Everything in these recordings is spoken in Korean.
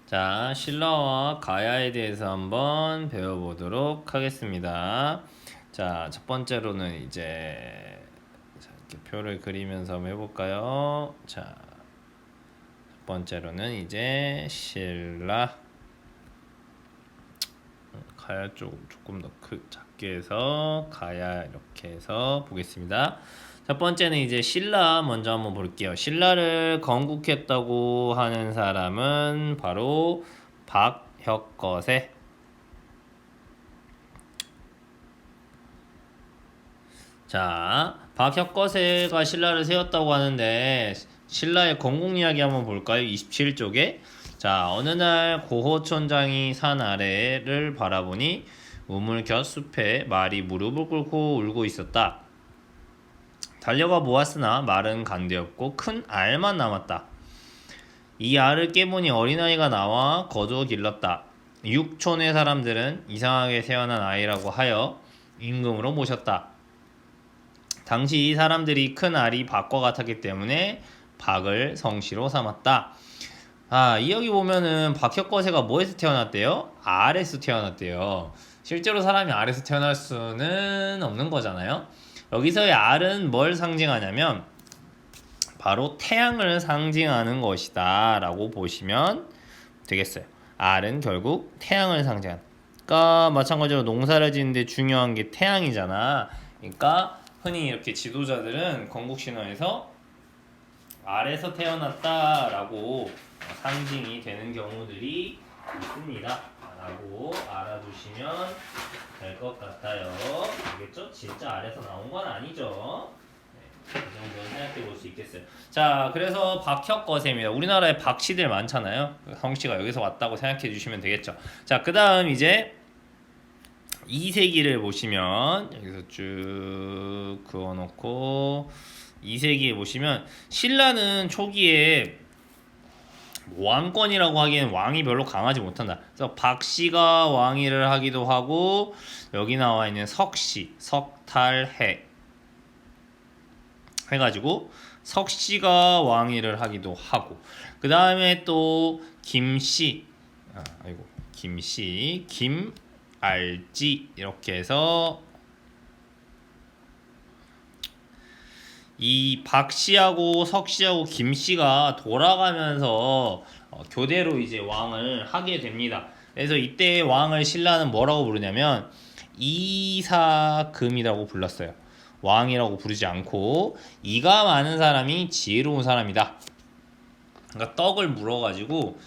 자, 신라와 가야에 대해서 한번 배워보도록 하겠습니다. 자, 첫 번째로는 이제 이렇게 표를 그리면서 한번 해볼까요? 자, 첫 번째로는 이제 신라 가야 쪽 조금 더 작게 해서 가야 이렇게 해서 보겠습니다. 첫 번째는 이제 신라 먼저 한번 볼게요. 신라를 건국했다고 하는 사람은 바로 박혁거세. 자, 박혁거세가 신라를 세웠다고 하는데 신라의 건국 이야기 한번 볼까요? 27쪽에 자, 어느 날 고호촌장이 산 아래를 바라보니 우물 곁 숲에 말이 무릎을 꿇고 울고 있었다. 달려가 보았으나 말은 간되었고 큰 알만 남았다. 이 알을 깨보니 어린아이가 나와 거두어 길렀다. 육촌의 사람들은 이상하게 태어난 아이라고 하여 임금으로 모셨다. 당시 이 사람들이 큰 알이 박과 같았기 때문에 박을 성씨로 삼았다. 이 여기 보면은 박혁거세가 뭐에서 태어났대요? 알에서 태어났대요. 실제로 사람이 알에서 태어날 수는 없는 거잖아요. 여기서의 알은 뭘 상징하냐면 바로 태양을 상징하는 것이다 라고 보시면 되겠어요. 알은 결국 태양을 상징한다. 그러니까 마찬가지로 농사를 짓는데 중요한 게 태양이잖아. 그러니까 흔히 이렇게 지도자들은 건국신화에서 알에서 태어났다라고 상징이 되는 경우들이 있습니다. 라고 알아두시면 될 것 같아요. 알겠죠? 진짜 알에서 나온 건 아니죠. 네, 이 정도는 생각해 볼 수 있겠어요. 자, 그래서 박혁거세입니다. 우리나라에 박씨들 많잖아요. 성씨가 여기서 왔다고 생각해 주시면 되겠죠. 자, 그 다음 이제 이세기를 보시면 여기서 쭉 그어놓고 이세기에 보시면 신라는 초기에 왕권이라고 하기엔 왕이 별로 강하지 못한다. 그래서 박씨가 왕위를 하기도 하고 여기 나와 있는 석씨, 석탈해 해가지고 석씨가 왕위를 하기도 하고 그 다음에 또 김씨, 김씨, 김알지 이렇게 해서 이 박씨하고 석씨하고 김씨가 돌아가면서 교대로 이제 왕을 하게 됩니다. 그래서 이때 왕을 신라는 뭐라고 부르냐면 이사금이라고 불렀어요. 왕이라고 부르지 않고 이가 많은 사람이 지혜로운 사람이다. 그러니까 떡을 물어가지고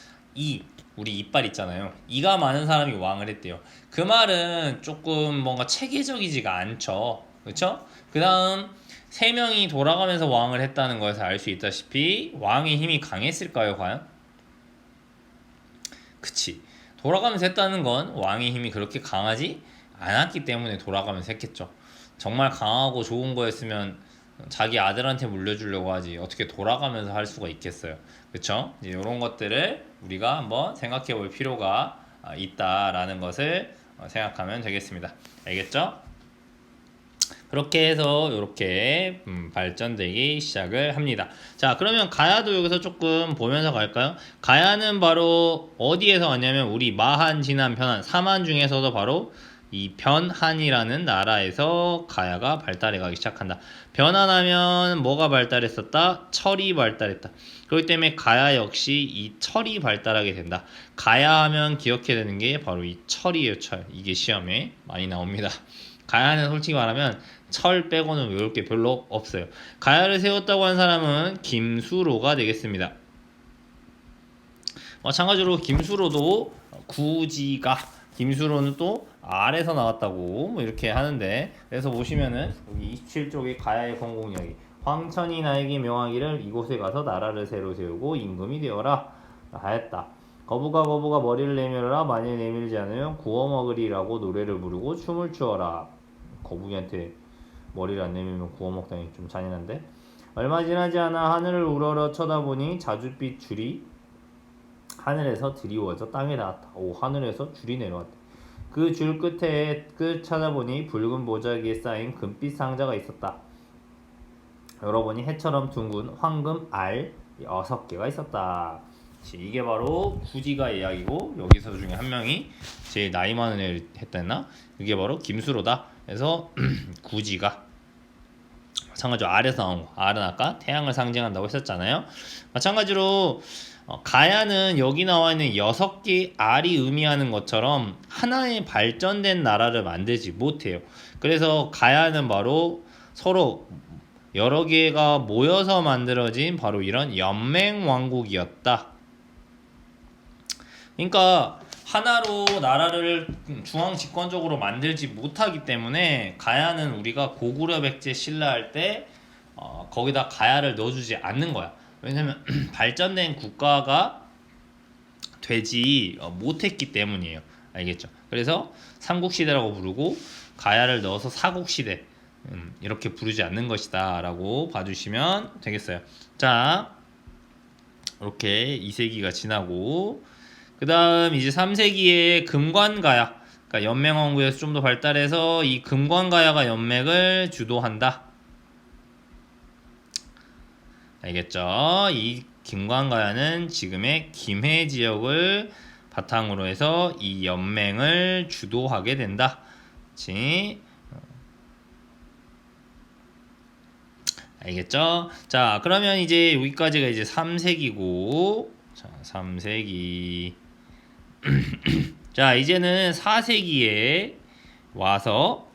우리 이빨 있잖아요. 이가 많은 사람이 왕을 했대요. 그 말은 조금 뭔가 체계적이지가 않죠. 그렇죠? 그 다음 세 명이 돌아가면서 왕을 했다는 것에서 알 수 있다시피 왕의 힘이 강했을까요, 과연? 그치. 돌아가면서 했다는 건 왕의 힘이 그렇게 강하지 않았기 때문에 돌아가면서 했겠죠. 정말 강하고 좋은 거였으면 자기 아들한테 물려주려고 하지 어떻게 돌아가면서 할 수가 있겠어요. 그쵸? 이런 것들을 우리가 한번 생각해 볼 필요가 있다라는 것을 생각하면 되겠습니다. 알겠죠? 그렇게 해서 이렇게 발전되기 시작을 합니다. 자, 그러면 가야도 여기서 조금 보면서 갈까요? 가야는 바로 어디에서 왔냐면 우리 마한, 진한, 변한 3한 중에서도 바로 이 변한이라는 나라에서 가야가 발달해 가기 시작한다. 변한하면 뭐가 발달했었다? 철이 발달했다. 그렇기 때문에 가야 역시 이 철이 발달하게 된다. 가야 하면 기억해야 되는 게 바로 이 철이에요, 철. 이게 시험에 많이 나옵니다. 가야는 솔직히 말하면 철 빼고는 외울 게 별로 없어요. 가야를 세웠다고 한 사람은 김수로가 되겠습니다. 마찬가지로 김수로도 구지가 김수로는 또 알에서 나왔다고 뭐 이렇게 하는데 그래서 보시면은 여기 27쪽에 가야의 건국이야기 황천이 나에게 명하기를 이곳에 가서 나라를 새로 세우고 임금이 되어라 하였다. 거부가 머리를 내밀어라 만일 내밀지 않으면 구워 먹으리라고 노래를 부르고 춤을 추어라. 거북이한테 머리를 안 내밀면 구워 먹다니 좀 잔인한데. 얼마 지나지 않아 하늘을 우러러 쳐다보니 자줏빛 줄이 하늘에서 드리워져 땅에 닿았다. 하늘에서 줄이 내려왔다. 그 줄 끝에 끝 찾아보니 붉은 보자기에 쌓인 금빛 상자가 있었다. 열어보니 해처럼 둥근 황금 알 6개가 있었다. 이게 바로 구지가 이야기고 여기서 중에 한 명이 제일 나이 많은 애를 했댔나? 이게 바로 김수로다. 그래서 구지가 마찬가지로 R에서 나온 거. R은 아까 태양을 상징한다고 했었잖아요. 마찬가지로 가야는 여기 나와 있는 6개 R이 의미하는 것처럼 하나의 발전된 나라를 만들지 못해요. 그래서 가야는 바로 서로 여러 개가 모여서 만들어진 바로 이런 연맹 왕국이었다. 그러니까 하나로 나라를 중앙 집권적으로 만들지 못하기 때문에 가야는 우리가 고구려 백제 신라할 때 거기다 가야를 넣어주지 않는 거야. 왜냐면 발전된 국가가 되지 못했기 때문이에요. 알겠죠? 그래서 삼국시대라고 부르고 가야를 넣어서 사국시대 이렇게 부르지 않는 것이다 라고 봐주시면 되겠어요. 자, 이렇게 2세기가 지나고 그 다음 이제 3세기에 금관가야, 그러니까 연맹왕국에서 좀 더 발달해서 이 금관가야가 연맹을 주도한다. 알겠죠? 이 김관가야는 지금의 김해 지역을 바탕으로 해서 이 연맹을 주도하게 된다. 그치? 알겠죠? 자, 그러면 이제 여기까지가 이제 3세기고, 자, 3세기. 자, 이제는 4세기에 와서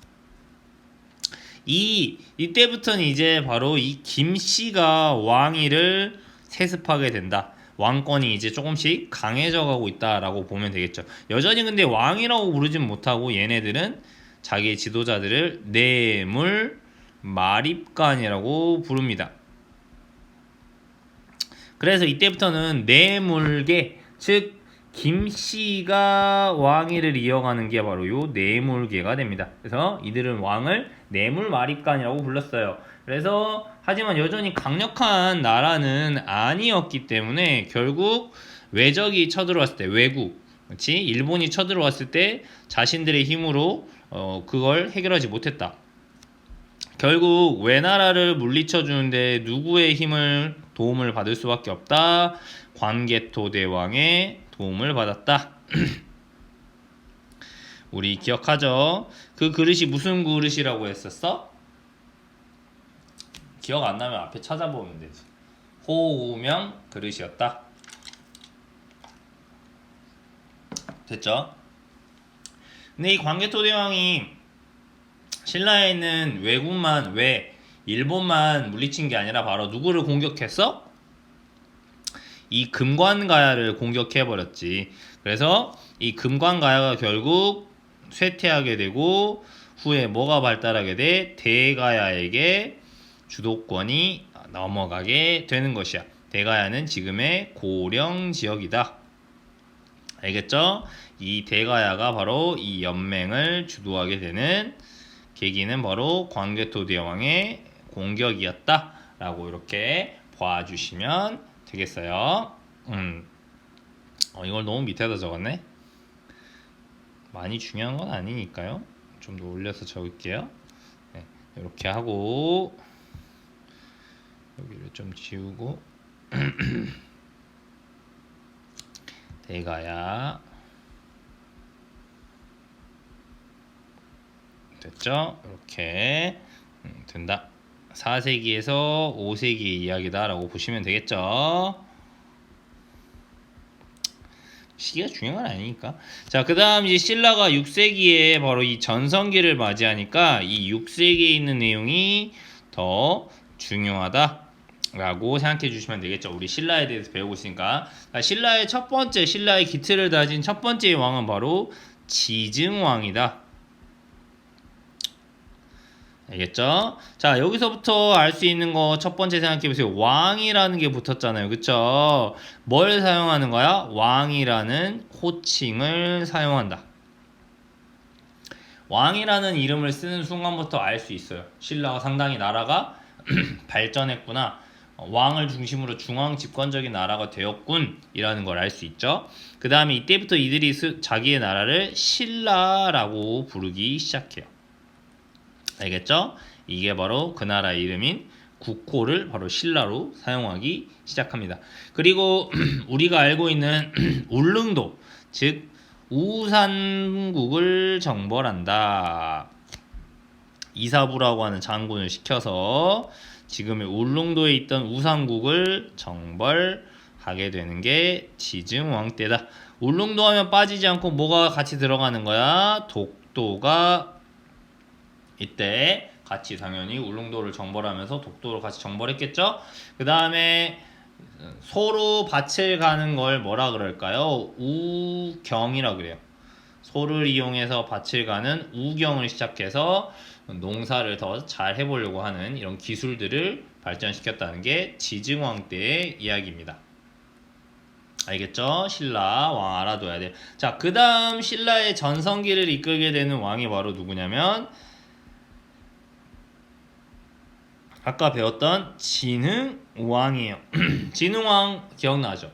이때부터는 이제 바로 이 김씨가 왕위를 세습하게 된다. 왕권이 이제 조금씩 강해져 가고 있다라고 보면 되겠죠. 여전히 근데 왕이라고 부르진 못하고 얘네들은 자기 지도자들을 내물 마립간이라고 부릅니다. 그래서 이때부터는 내물계, 즉 김씨가 왕위를 이어가는 게 바로 요 내물계가 됩니다. 그래서 이들은 왕을 내물마립간이라고 불렀어요. 그래서 하지만 여전히 강력한 나라는 아니었기 때문에 결국 외적이 쳐들어왔을 때, 외국, 그렇지? 일본이 쳐들어왔을 때 자신들의 힘으로 그걸 해결하지 못했다. 결국 외나라를 물리쳐 주는데 누구의 도움을 받을 수밖에 없다. 광개토 대왕의 도움을 받았다. 우리 기억하죠? 그 그릇이 무슨 그릇이라고 했었어? 기억 안 나면 앞에 찾아보면 되지. 호우명 그릇이었다. 됐죠? 근데 이 광개토 대왕이 신라에 있는 일본만 물리친 게 아니라 바로 누구를 공격했어? 이 금관가야를 공격해버렸지. 그래서 이 금관가야가 결국 쇠퇴하게 되고 후에 뭐가 발달하게 돼? 대가야에게 주도권이 넘어가게 되는 것이야. 대가야는 지금의 고령 지역이다. 알겠죠? 이 대가야가 바로 이 연맹을 주도하게 되는 계기는 바로 광개토 대왕의 공격이었다 라고 이렇게 봐주시면 되겠어요. 이걸 너무 밑에다 적었네. 많이 중요한 건 아니니까요. 좀 더 올려서 적을게요. 네, 이렇게 하고 여기를 좀 지우고 대가야 됐죠? 이렇게 된다. 4세기에서 5세기의 이야기다 라고 보시면 되겠죠. 시기가 중요한 건 아니니까. 자, 그 다음 이제 신라가 6세기에 바로 이 전성기를 맞이하니까 이 6세기에 있는 내용이 더 중요하다 라고 생각해 주시면 되겠죠. 우리 신라에 대해서 배우고 있으니까. 신라의 기틀을 다진 첫 번째 왕은 바로 지증왕이다. 알겠죠? 자, 여기서부터 알 수 있는 거 첫 번째 생각해 보세요. 왕이라는 게 붙었잖아요. 그쵸? 뭘 사용하는 거야? 왕이라는 호칭을 사용한다. 왕이라는 이름을 쓰는 순간부터 알 수 있어요. 신라가 상당히 나라가 발전했구나. 왕을 중심으로 중앙 집권적인 나라가 되었군 이라는 걸 알 수 있죠. 그 다음에 이때부터 이들이 자기의 나라를 신라라고 부르기 시작해요. 알겠죠? 이게 바로 그 나라 이름인 국호를 바로 신라로 사용하기 시작합니다. 그리고 우리가 알고 있는 울릉도, 즉 우산국을 정벌한다. 이사부라고 하는 장군을 시켜서 지금의 울릉도에 있던 우산국을 정벌하게 되는 게 지증왕 때다. 울릉도 하면 빠지지 않고 뭐가 같이 들어가는 거야? 독도가 이때 같이 당연히 울릉도를 정벌하면서 독도를 같이 정벌했겠죠? 그 다음에 소로 밭을 가는 걸 뭐라 그럴까요? 우경이라 그래요. 소를 이용해서 밭을 가는 우경을 시작해서 농사를 더 잘 해보려고 하는 이런 기술들을 발전시켰다는 게 지증왕 때의 이야기입니다. 알겠죠? 신라 왕 알아둬야 돼. 자, 그 다음 신라의 전성기를 이끌게 되는 왕이 바로 누구냐면 아까 배웠던 진흥왕이에요. 진흥왕 기억나죠?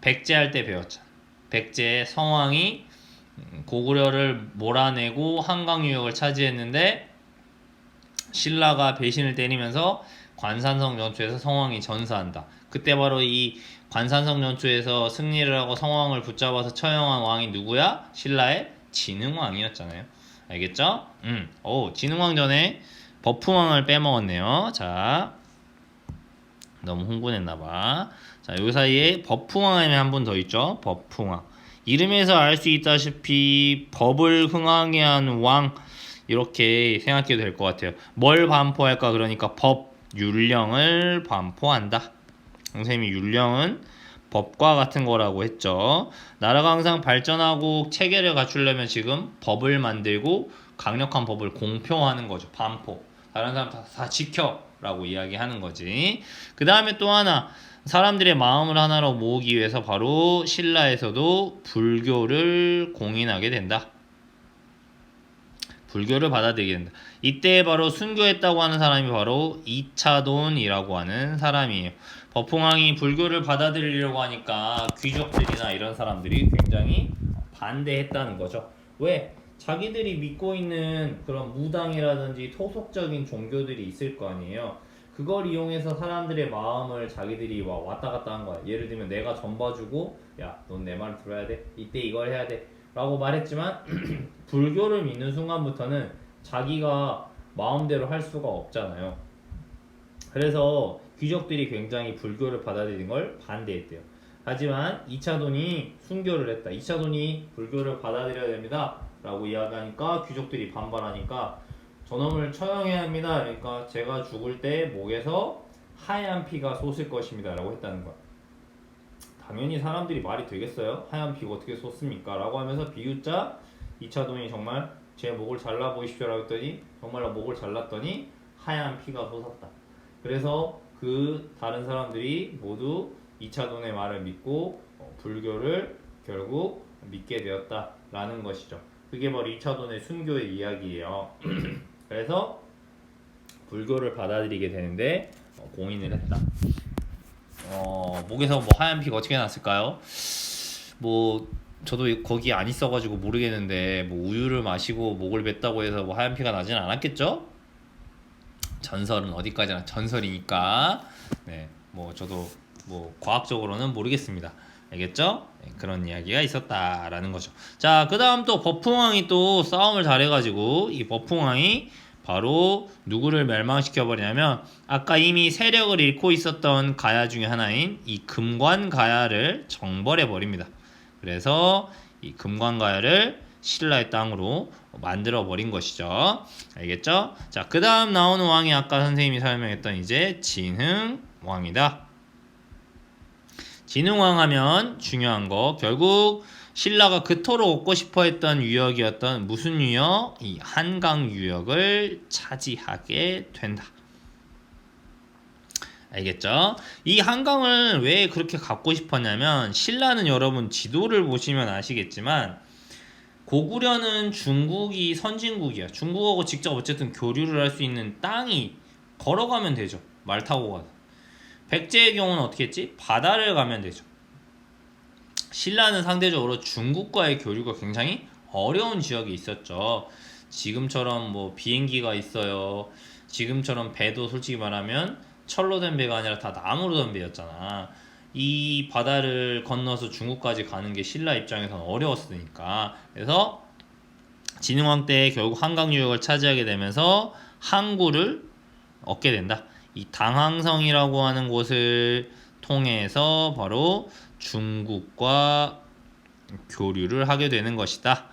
백제할 때 배웠잖아. 백제의 성왕이 고구려를 몰아내고 한강 유역을 차지했는데 신라가 배신을 때리면서 관산성 전투에서 성왕이 전사한다. 그때 바로 이 관산성 전투에서 승리를 하고 성왕을 붙잡아서 처형한 왕이 누구야? 신라의 진흥왕이었잖아요. 알겠죠? 진흥왕 전에 버풍왕을 빼먹었네요. 자, 너무 흥분했나봐. 자, 요 사이에 버풍왕이 한 분 더 있죠. 버풍왕. 이름에서 알 수 있다시피 법을 흥하게 한 왕, 이렇게 생각해도 될 것 같아요. 뭘 반포할까? 그러니까 법, 율령을 반포한다. 선생님이 율령은 법과 같은 거라고 했죠. 나라가 항상 발전하고 체계를 갖추려면 지금 법을 만들고 강력한 법을 공표하는 거죠. 반포. 다른 사람 다 지켜 라고 이야기하는 거지. 그 다음에 또 하나, 사람들의 마음을 하나로 모으기 위해서 바로 신라에서도 불교를 공인하게 된다. 불교를 받아들이게 된다. 이때 바로 순교했다고 하는 사람이 바로 이차돈이라고 하는 사람이에요. 버풍왕이 불교를 받아들이려고 하니까 귀족들이나 이런 사람들이 굉장히 반대했다는 거죠. 왜? 자기들이 믿고 있는 그런 무당이라든지 토속적인 종교들이 있을 거 아니에요. 그걸 이용해서 사람들의 마음을 자기들이 왔다 갔다 한 거야. 예를 들면 내가 전 봐주고 야, 넌 내 말 들어야 돼. 이때 이걸 해야 돼. 라고 말했지만 불교를 믿는 순간부터는 자기가 마음대로 할 수가 없잖아요. 그래서 귀족들이 굉장히 불교를 받아들인 걸 반대했대요. 하지만 이차돈이 순교를 했다. 이차돈이 불교를 받아들여야 됩니다. 라고 이야기하니까 귀족들이 반발하니까 저놈을 처형해야 합니다. 그러니까 제가 죽을 때 목에서 하얀 피가 솟을 것입니다. 라고 했다는 거야. 당연히 사람들이 말이 되겠어요? 하얀 피가 어떻게 솟습니까? 라고 하면서 비웃자 이차돈이 정말 제 목을 잘라 보십시오 라고 했더니 정말로 목을 잘랐더니 하얀 피가 솟았다. 그래서 그 다른 사람들이 모두 이차돈의 말을 믿고 불교를 결국 믿게 되었다라는 것이죠. 그게 바로 이차돈의 순교의 이야기예요. 그래서 불교를 받아들이게 되는데 공인을 했다. 목에서 뭐 하얀 피가 어떻게 났을까요? 뭐 저도 거기 안 있어가지고 모르겠는데 뭐 우유를 마시고 목을 뱉다고 해서 뭐 하얀 피가 나지는 않았겠죠? 전설은 어디까지나 전설이니까 네, 뭐 저도 뭐 과학적으로는 모르겠습니다. 알겠죠? 네, 그런 이야기가 있었다라는 거죠. 자, 그 다음 또 버풍왕이 또 싸움을 잘해가지고 이 버풍왕이 바로 누구를 멸망시켜버리냐면 아까 이미 세력을 잃고 있었던 가야 중에 하나인 이 금관가야를 정벌해버립니다. 그래서 이 금관가야를 신라의 땅으로 만들어 버린 것이죠. 알겠죠? 자, 그 다음 나오는 왕이 아까 선생님이 설명했던 이제 진흥왕이다. 진흥왕 하면 중요한 거 결국 신라가 그토록 얻고 싶어 했던 유역이었던 무슨 유역? 이 한강 유역을 차지하게 된다. 알겠죠? 이 한강을 왜 그렇게 갖고 싶었냐면 신라는 여러분 지도를 보시면 아시겠지만 고구려는 중국이 선진국이야. 중국하고 직접 어쨌든 교류를 할 수 있는 땅이 걸어가면 되죠. 말 타고 가서. 백제의 경우는 어떻게 했지? 바다를 가면 되죠. 신라는 상대적으로 중국과의 교류가 굉장히 어려운 지역이 있었죠. 지금처럼 뭐 비행기가 있어요. 지금처럼 배도 솔직히 말하면 철로 된 배가 아니라 다 나무로 된 배였잖아. 이 바다를 건너서 중국까지 가는 게 신라 입장에서는 어려웠으니까. 그래서 진흥왕 때 결국 한강 유역을 차지하게 되면서 항구를 얻게 된다. 이 당항성이라고 하는 곳을 통해서 바로 중국과 교류를 하게 되는 것이다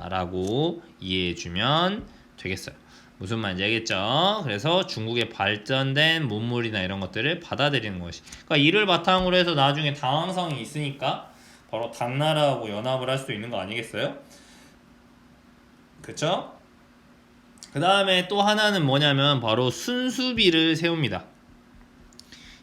라고 이해해주면 되겠어요. 무슨 말인지 알겠죠? 그래서 중국의 발전된 문물이나 이런 것들을 받아들이는 것이, 그러니까 이를 바탕으로 해서 나중에 당황성이 있으니까 바로 당나라하고 연합을 할 수 있는 거 아니겠어요? 그쵸? 그 다음에 또 하나는 뭐냐면 바로 순수비를 세웁니다.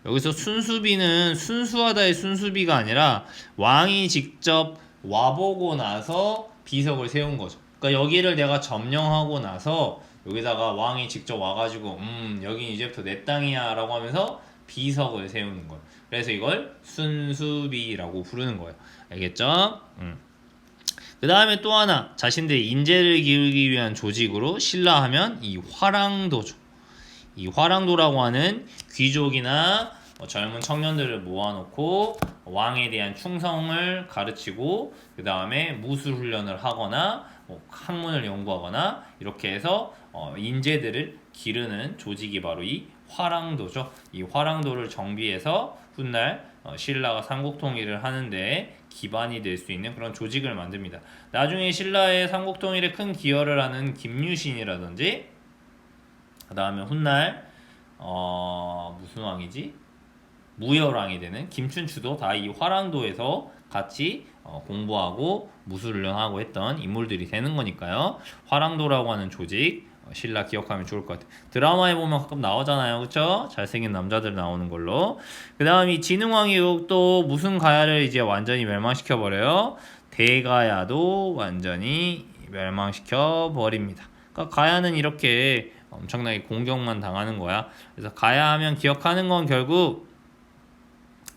여기서 순수비는 순수하다의 순수비가 아니라 왕이 직접 와보고 나서 비석을 세운 거죠. 그러니까 여기를 내가 점령하고 나서 여기다가 왕이 직접 와가지고 여기 이제부터 내 땅이야 라고 하면서 비석을 세우는 거예요. 그래서 이걸 순수비라고 부르는 거예요. 알겠죠? 그 다음에 또 하나, 자신들의 인재를 기르기 위한 조직으로 신라하면 이 화랑도죠. 이 화랑도라고 하는 귀족이나 젊은 청년들을 모아놓고 왕에 대한 충성을 가르치고 그 다음에 무술 훈련을 하거나 학문을 연구하거나 이렇게 해서 인재들을 기르는 조직이 바로 이 화랑도죠. 이 화랑도를 정비해서 훗날 신라가 삼국통일을 하는데 기반이 될 수 있는 그런 조직을 만듭니다. 나중에 신라의 삼국통일에 큰 기여를 하는 김유신이라든지 그 다음에 훗날 무슨 왕이지? 무열왕이 되는 김춘추도 다 이 화랑도에서 같이 공부하고 무술훈련하고 했던 인물들이 되는 거니까요. 화랑도라고 하는 조직 신라 기억하면 좋을 것 같아요. 드라마에 보면 가끔 나오잖아요. 그쵸? 잘생긴 남자들 나오는 걸로. 그 다음 이 진흥왕이 또 무슨 가야를 이제 완전히 멸망시켜버려요. 대가야도 완전히 멸망시켜버립니다. 그러니까 가야는 이렇게 엄청나게 공격만 당하는 거야. 그래서 가야 하면 기억하는 건 결국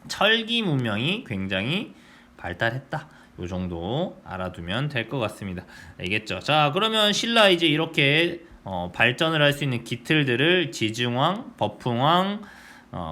철기 문명이 굉장히 발달했다. 요 정도 알아두면 될 것 같습니다. 알겠죠? 자, 그러면 신라 이제 이렇게 발전을 할 수 있는 기틀들을 지증왕, 법흥왕,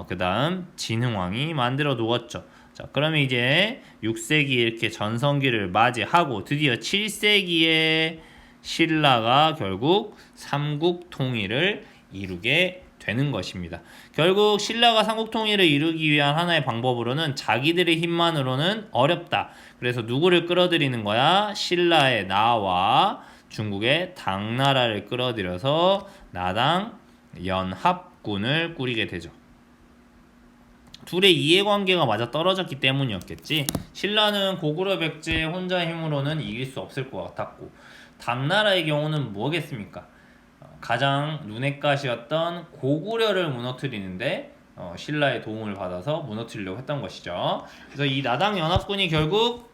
그 다음 진흥왕이 만들어 두었죠. 자, 그러면 이제 6세기 이렇게 전성기를 맞이하고 드디어 7세기에 신라가 결국 삼국 통일을 이루게 되는 것입니다. 결국 신라가 삼국 통일을 이루기 위한 하나의 방법으로는 자기들의 힘만으로는 어렵다. 그래서 누구를 끌어들이는 거야? 신라의 나와 중국의 당나라를 끌어들여서 나당 연합군을 꾸리게 되죠. 둘의 이해관계가 맞아 떨어졌기 때문이었겠지. 신라는 고구려 백제 혼자 힘으로는 이길 수 없을 것 같았고 당나라의 경우는 뭐겠습니까? 가장 눈엣 가시였던 고구려를 무너뜨리는데 신라의 도움을 받아서 무너뜨리려고 했던 것이죠. 그래서 이 나당 연합군이 결국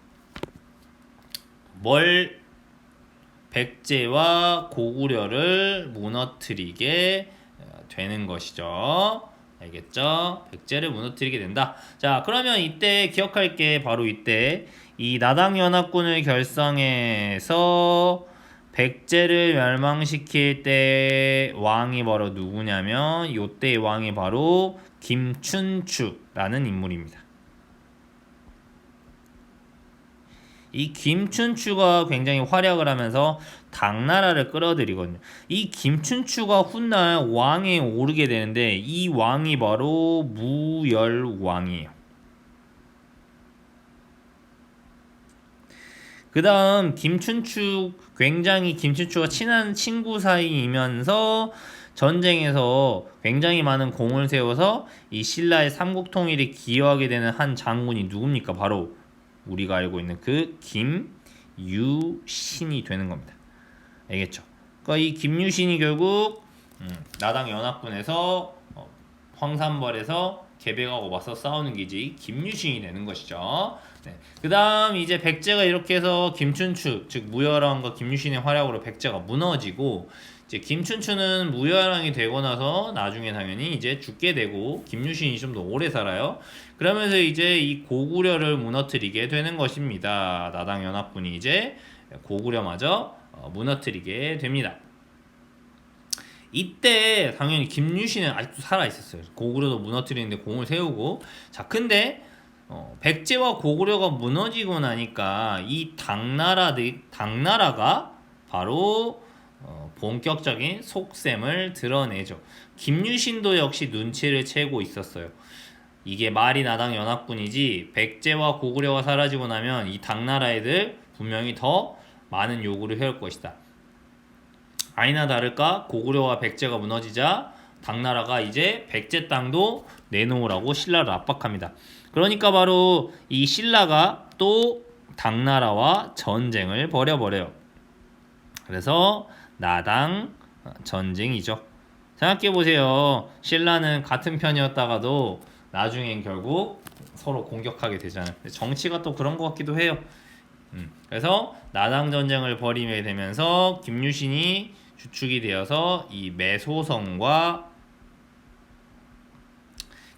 백제와 고구려를 무너뜨리게 되는 것이죠. 알겠죠? 백제를 무너뜨리게 된다. 자, 그러면 이때 기억할 게 바로 이때 이 나당 연합군을 결성해서 백제를 멸망시킬 때 왕이 바로 누구냐면 이때 왕이 바로 김춘추라는 인물입니다. 이 김춘추가 굉장히 활약을 하면서 당나라를 끌어들이거든요. 이 김춘추가 훗날 왕에 오르게 되는데 이 왕이 바로 무열왕이에요. 그 다음 굉장히 김춘추가 친한 친구 사이이면서 전쟁에서 굉장히 많은 공을 세워서 이 신라의 삼국통일에 기여하게 되는 한 장군이 누굽니까? 바로 우리가 알고 있는 그 김유신이 되는 겁니다. 알겠죠? 그러니까 이 김유신이 결국 나당 연합군에서 황산벌에서 계백하고 맞서 싸우는 게 이제 김유신이 되는 것이죠. 네. 그 다음 이제 백제가 이렇게 해서 김춘추 즉 무열왕과 김유신의 활약으로 백제가 무너지고 이제 김춘추는 무열왕이 되고 나서 나중에 당연히 이제 죽게 되고 김유신이 좀 더 오래 살아요. 그러면서 이제 이 고구려를 무너뜨리게 되는 것입니다. 나당 연합군이 이제 고구려마저 무너뜨리게 됩니다. 이때 당연히 김유신은 아직도 살아 있었어요. 고구려도 무너뜨리는데 공을 세우고. 자, 근데 백제와 고구려가 무너지고 나니까 이 당나라가 바로 본격적인 속셈을 드러내죠. 김유신도 역시 눈치를 채고 있었어요. 이게 말이 나당 연합군이지 백제와 고구려가 사라지고 나면 이 당나라 애들 분명히 더 많은 요구를 해올 것이다. 아니나 다를까 고구려와 백제가 무너지자 당나라가 이제 백제 땅도 내놓으라고 신라를 압박합니다. 그러니까 바로 이 신라가 또 당나라와 전쟁을 벌여버려요. 그래서 나당 전쟁이죠. 생각해보세요. 신라는 같은 편이었다가도 나중엔 결국 서로 공격하게 되잖아요. 정치가 또 그런 것 같기도 해요. 그래서 나당 전쟁을 벌이게 되면서 김유신이 주축이 되어서 이 매소성과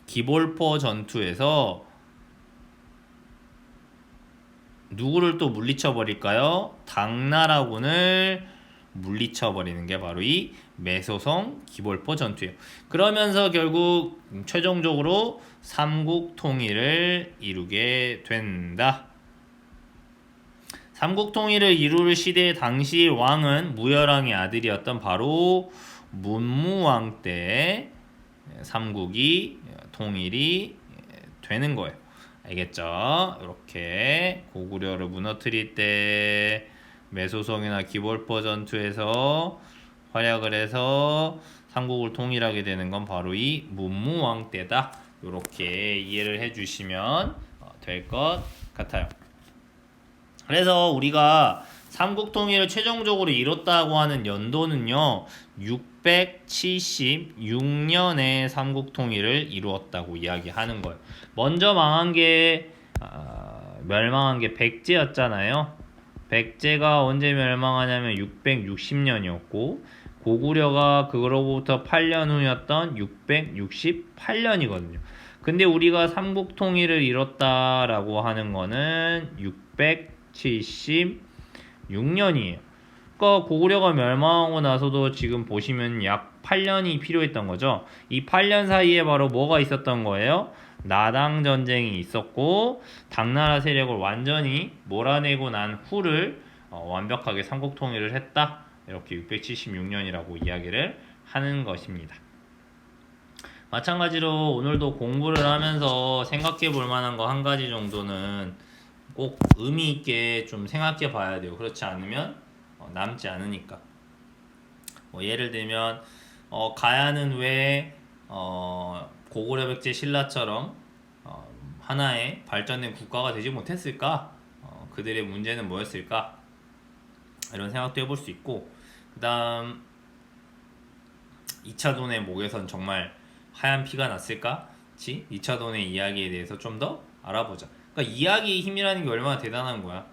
기볼포 전투에서 누구를 또 물리쳐 버릴까요? 당나라군을 물리쳐 버리는 게 바로 이 매소성 기볼포 전투예요. 그러면서 결국 최종적으로 삼국 통일을 이루게 된다. 삼국 통일을 이룰 시대 당시 왕은 무열왕의 아들이었던 바로 문무왕 때 삼국이 통일이 되는 거예요. 알겠죠? 이렇게 고구려를 무너뜨릴 때 매소성이나 기볼포 전투에서 활약을 해서 삼국을 통일하게 되는 건 바로 이 문무왕 때다. 이렇게 이해를 해주시면 될 것 같아요. 그래서 우리가 삼국 통일을 최종적으로 이뤘다고 하는 연도는요 676년에 삼국 통일을 이루었다고 이야기하는 거예요. 먼저 멸망한 게 백제였잖아요. 백제가 언제 멸망하냐면 660년이었고 고구려가 그로부터 8년 후였던 668년이거든요. 근데 우리가 삼국 통일을 이뤘다라고 하는 거는 676년이에요. 그러니까 고구려가 멸망하고 나서도 지금 보시면 약 8년이 필요했던 거죠. 이 8년 사이에 바로 뭐가 있었던 거예요? 나당 전쟁이 있었고 당나라 세력을 완전히 몰아내고 난 후를 완벽하게 삼국 통일을 했다. 이렇게 676년이라고 이야기를 하는 것입니다. 마찬가지로 오늘도 공부를 하면서 생각해 볼 만한 거 한 가지 정도는 꼭 의미 있게 좀 생각해 봐야 돼요. 그렇지 않으면 남지 않으니까. 예를 들면 가야는 왜 고구려 백제 신라처럼 하나의 발전된 국가가 되지 못했을까? 그들의 문제는 뭐였을까? 이런 생각도 해볼 수 있고, 그 다음 2차돈의 목에선 정말 하얀 피가 났을까? 2차돈의 이야기에 대해서 좀 더 알아보자. 그러니까 이야기의 힘이라는 게 얼마나 대단한 거야.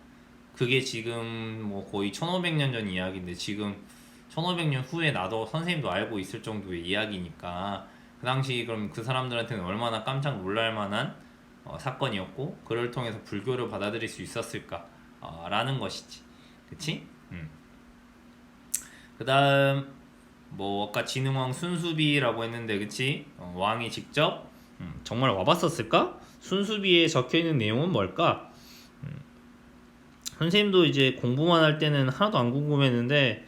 그게 지금 뭐 거의 1500년 전 이야기인데 지금 1500년 후에 나도 선생님도 알고 있을 정도의 이야기니까 그 당시 그럼 그 사람들한테는 얼마나 깜짝 놀랄 만한 사건이었고 그를 통해서 불교를 받아들일 수 있었을까 라는 것이지. 그치? 그 다음 뭐 아까 진흥왕 순수비라고 했는데 그치? 왕이 직접 정말 와봤었을까? 순수비에 적혀있는 내용은 뭘까? 선생님도 이제 공부만 할 때는 하나도 안 궁금했는데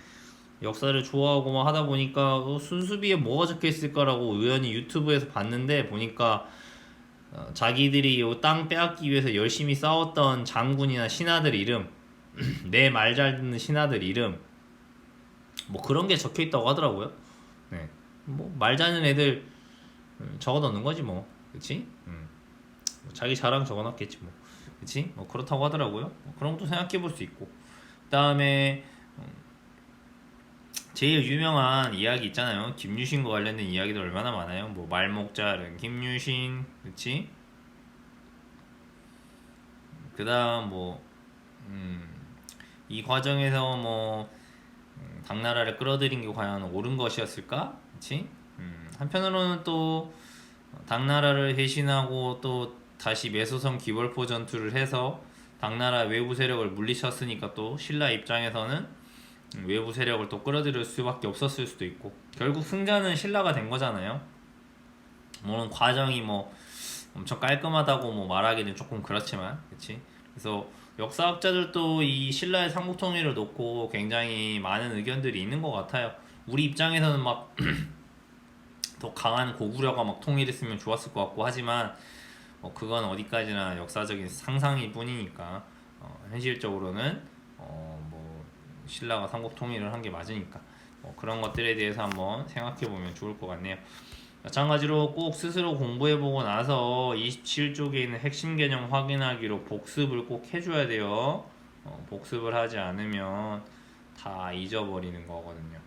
역사를 좋아하고 막 하다 보니까 순수비에 뭐가 적혀있을까라고 우연히 유튜브에서 봤는데 보니까 자기들이 이 땅 빼앗기 위해서 열심히 싸웠던 장군이나 신하들 이름 내 말 잘 듣는 신하들 이름 뭐 그런 게 적혀있다고 하더라고요. 네. 뭐 말 잘하는 애들 적어놓는 거지 뭐. 그치? 뭐 자기 자랑 적어놨겠지 뭐. 그치? 뭐 그렇다고 하더라고요. 뭐 그런 것도 생각해 볼 수 있고. 그 다음에 제일 유명한 이야기 있잖아요. 김유신과 관련된 이야기도 얼마나 많아요. 뭐 말목자른 김유신, 그치? 그 다음 이 과정에서 당나라를 끌어들인 게 과연 옳은 것이었을까? 그치? 한편으로는 또 당나라를 해신하고 또 다시 매소성 기벌포 전투를 해서 당나라 외부 세력을 물리쳤으니까 또 신라 입장에서는 외부 세력을 또 끌어들일 수밖에 없었을 수도 있고 결국 승자는 신라가 된 거잖아요. 물론 과정이 뭐 엄청 깔끔하다고 뭐 말하기는 조금 그렇지만, 그렇지? 그래서 역사학자들도 이 신라의 삼국통일을 놓고 굉장히 많은 의견들이 있는 것 같아요. 우리 입장에서는 막 더 강한 고구려가 막 통일했으면 좋았을 것 같고 하지만 그건 어디까지나 역사적인 상상일 뿐이니까 현실적으로는 뭐 신라가 삼국 통일을 한 게 맞으니까 그런 것들에 대해서 한번 생각해 보면 좋을 것 같네요. 마찬가지로 꼭 스스로 공부해보고 나서 27쪽에 있는 핵심 개념 확인하기로 복습을 꼭 해줘야 돼요. 복습을 하지 않으면 다 잊어버리는 거거든요.